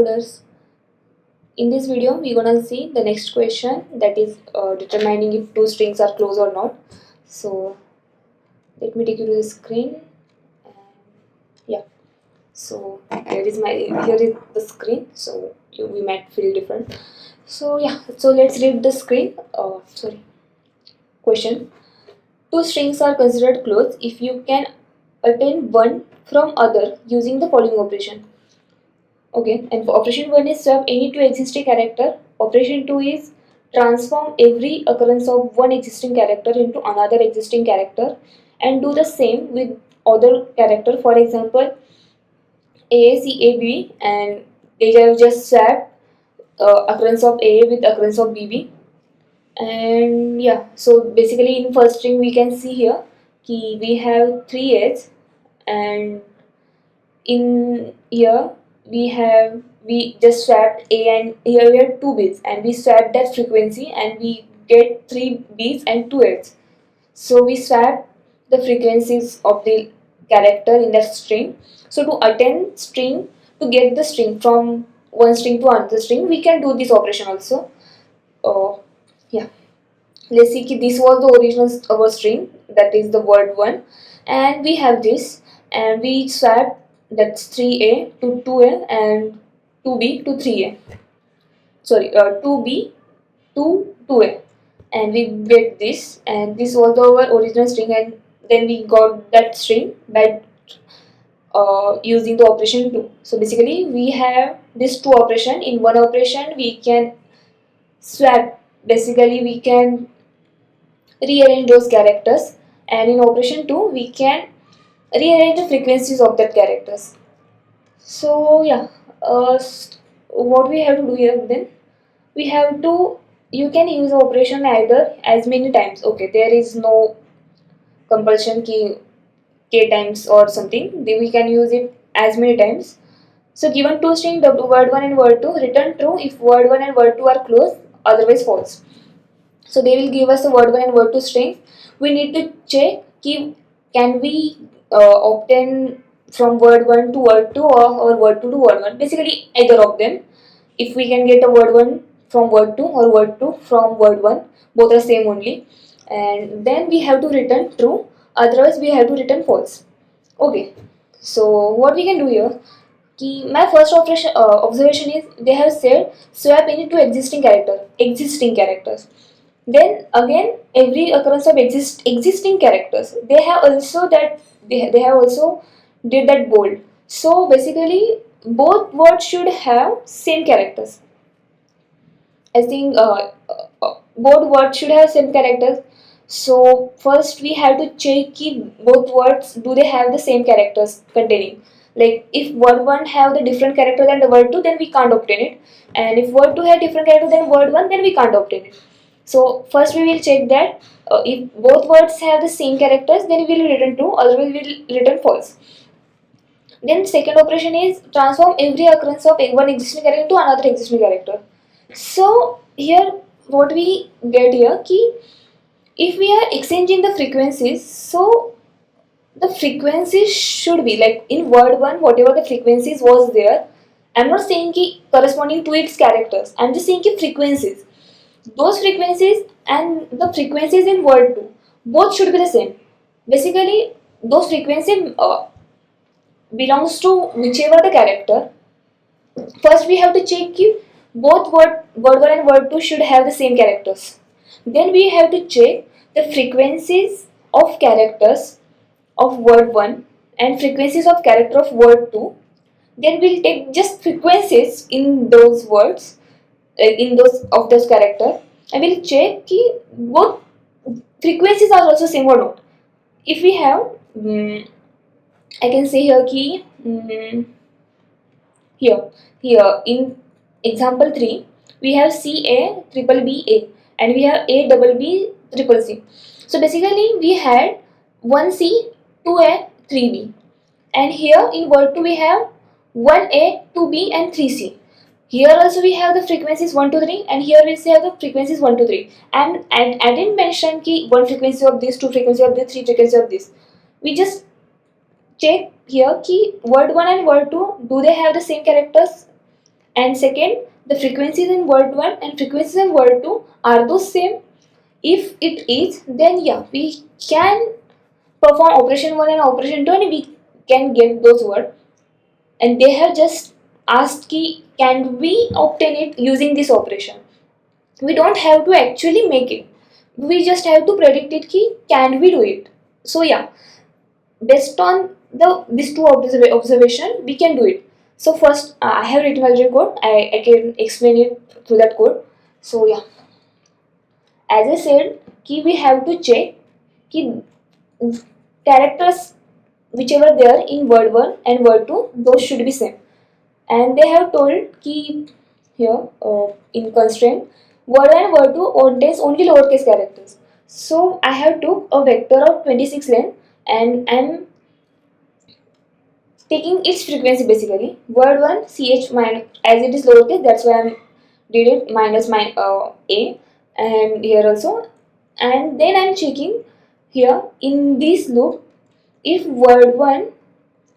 coders. In this video we're gonna see the next question, that is determining if two strings are close or not. So let me take you to the screen. And yeah, so here is the screen, so we might feel different. So yeah, so let's read the screen. Question: two strings are considered close if you can attain one from other using the following operation. Okay, and for operation 1 is swap any two existing character. Operation 2 is transform every occurrence of one existing character into another existing character, and do the same with other character. For example, AACAB, and they have just swapped occurrence of A with occurrence of BB. And yeah, so basically in first string we can see here ki we have 3 A's, and in here we just swapped A, and here we have 2 bits, and we swapped that frequency and we get 3 bits and 2 A's. So we swap the frequencies of the character in that string. So to attain string, to get the string from one string to another string, we can do this operation also. Yeah, let's see ki this was the original our string, that is the word 1, and we have this, and we swap that's 3A to 2A and 2B to 3A. Sorry, 2B to 2A, and we get this, and this was our original string, and then we got that string by using the operation 2. So basically we have this 2 operation. In one operation we can swap, basically we can rearrange those characters, and in operation 2 we can rearrange the frequencies of that characters. So yeah, what we have to do here then, we have to, you can use operation either as many times. Okay, there is no compulsion ki k times or something, we can use it as many times. So given two string, the word 1 and word 2, return true if word 1 and word 2 are close, otherwise false. So they will give us the word 1 and word 2 strings. We need to check ki can we obtain from word 1 to word 2 or word 2 to word 1. Basically either of them. If we can get a word 1 from word 2 or word 2 from word 1, both are same only. And then we have to return true, otherwise we have to return false. Okay, so what we can do here, my first observation is they have said swap any two existing characters. Then again, every occurrence of existing characters, they have also that they have also did that bold. So basically, both words should have same characters. I think both words should have same characters. So first we have to check if both words do they have the same characters containing. Like if word 1 have the different character than the word 2, then we can't obtain it. And if word 2 have different character than word 1, then we can't obtain it. So first we will check that if both words have the same characters, then we will return true, otherwise we will return false. Then second operation is transform every occurrence of one existing character to another existing character. So here what we get here ki if we are exchanging the frequencies, so the frequencies should be like in word 1 whatever the frequencies was there. I'm not saying ki corresponding to its characters. I'm just saying ki frequencies. Those frequencies and the frequencies in word 2 both should be the same. Basically those frequencies belongs to whichever the character. First we have to check if both word 1 and word 2 should have the same characters. Then we have to check the frequencies of characters of word 1 and frequencies of character of word 2. Then we'll take just frequencies in those words, in those of those character, and we'll check ki both frequencies are also same or not. If we have, I can say here ki here in example 3 we have CA triple BA and we have A double B triple C. So basically we had 1C, 2A, 3B, and here in word 2 we have 1A, 2B and 3C. Here also we have the frequencies 1 to 3, and here we have the frequencies 1 to 3. And I didn't mention ki one frequency of this, two frequency of this, three frequency of this. We just check here ki word 1 and word 2 do they have the same characters? And second, the frequencies in word 1 and frequencies in word 2 are those same. If it is, then yeah, we can perform operation 1 and operation 2 and we can get those words. And they have just asked ki, can we obtain it using this operation? We don't have to actually make it. We just have to predict it ki, can we do it? So yeah, based on these two observation, we can do it. So first, I have written algebra code. I can explain it through that code. So yeah, as I said, ki we have to check ki characters whichever they are in word 1 and word 2, those should be same. And they have told ki here in constraint, word and word 2 contains only lowercase characters. So I have took a vector of 26 length and I'm taking its frequency basically. Word 1 ch minus, as it is lowercase, that's why I'm did it minus my a, and here also. And then I'm checking here in this loop, if word 1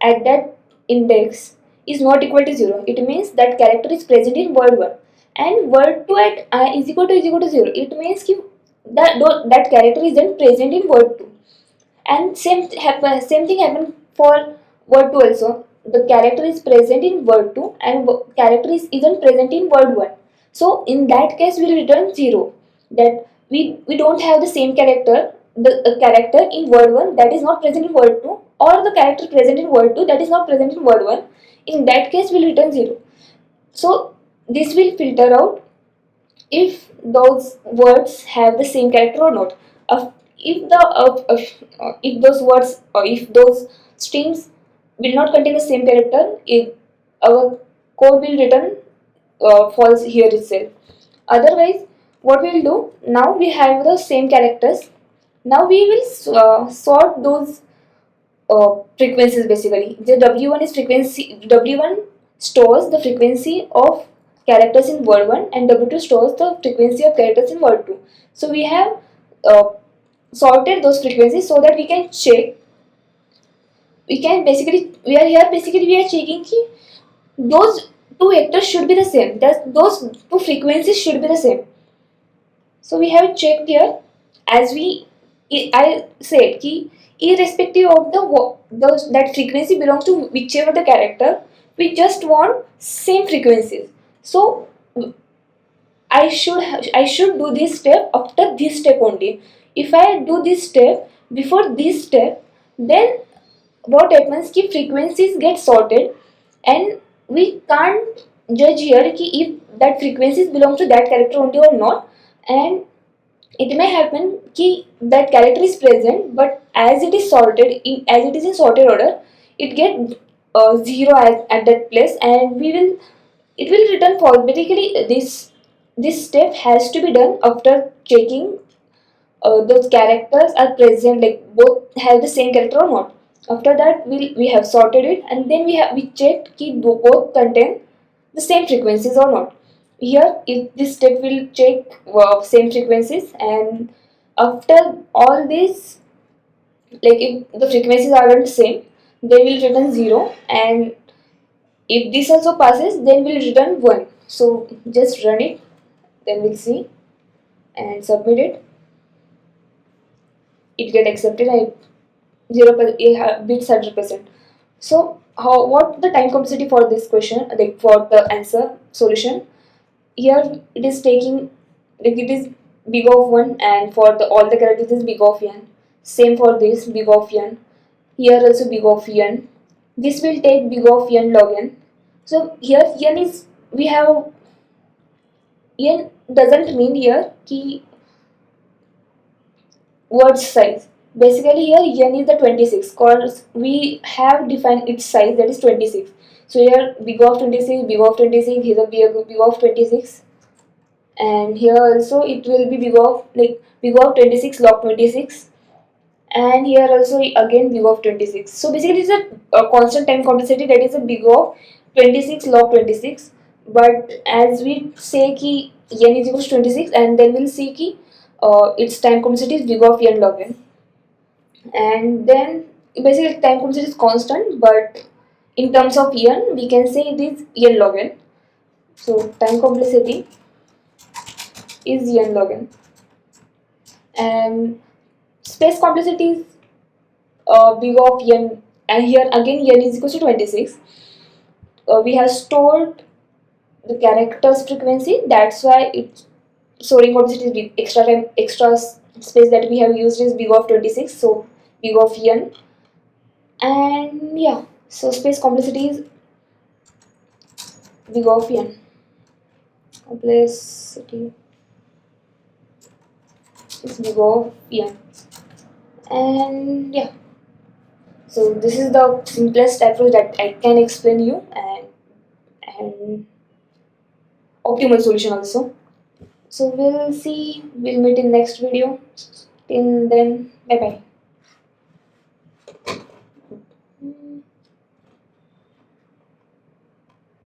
at that index is not equal to 0, it means that character is present in word 1, and word 2 at I is equal to 0, it means ki that character is then present in word 2. And same thing happen for word 2 also. The character is present in word 2 and character isn't present in word 1. So in that case we'll return 0, that we don't have the same character, the character in word 1 that is not present in word 2, or the character present in word 2 that is not present in word 1. In that case we'll return 0. So this will filter out if those words have the same character or not. If those words or if those strings will not contain the same character, our code will return false here itself. Otherwise, what we will do, now we have the same characters. Now we will sort those frequencies basically. The W1 is frequency. W1 stores the frequency of characters in word 1 and W2 stores the frequency of characters in word 2. So we have uh, sorted those frequencies so that we can check. We can basically, we are here basically we are checking ki those two vectors should be the same. Those two frequencies should be the same. So we have checked here, as I said ki irrespective of that frequency belongs to whichever the character, we just want same frequencies. So I should do this step after this step only. If I do this step before this step, then what happens ki frequencies get sorted, and we can't judge here ki if that frequencies belong to that character only or not. And it may happen ki that character is present, but as it is as it is in sorted order, it get 0 at that place, and it will return false. Basically, this step has to be done after checking those characters are present, like both have the same character or not. After that, we have sorted it, and then we checked ki both contain the same frequencies or not. Here, if this step will check same frequencies, and after all this, like if the frequencies aren't same, they will return 0, and if this also passes, then we'll return 1. So just run it, then we'll see and submit it. It get accepted and 0 beats 100%. So what the time complexity for this question, like for the answer solution? Here it is taking, like it is big of 1, and for the all the characters is big of n. Same for this, big of n. Here also big of n. This will take big of n log n. So here n is, we have n doesn't mean here ki word size. Basically here n is the 26, because we have defined its size, that is 26. So here big of 26, big of 26, here a big of 26, and here also it will be big of 26 log 26, and here also again big of 26. So basically it's a constant time complexity, that is a big of 26 log 26. But as we say ki n is equal to 26, and then we'll see ki its time complexity is big of n log n. And then basically time complexity is constant, but in terms of n we can say it is n log n. So time complexity is n log n, and space complexity is big of n, and here again n is equal to 26. We have stored the characters frequency, that's why it's storing complexity is big. Extra time, extra space that we have used is big of 26, so big of n. And yeah, so space complexity is big of n. Complexity is big of n. And yeah, so this is the simplest approach that I can explain you, and optimal solution also. So we'll meet in next video. Till then, bye bye.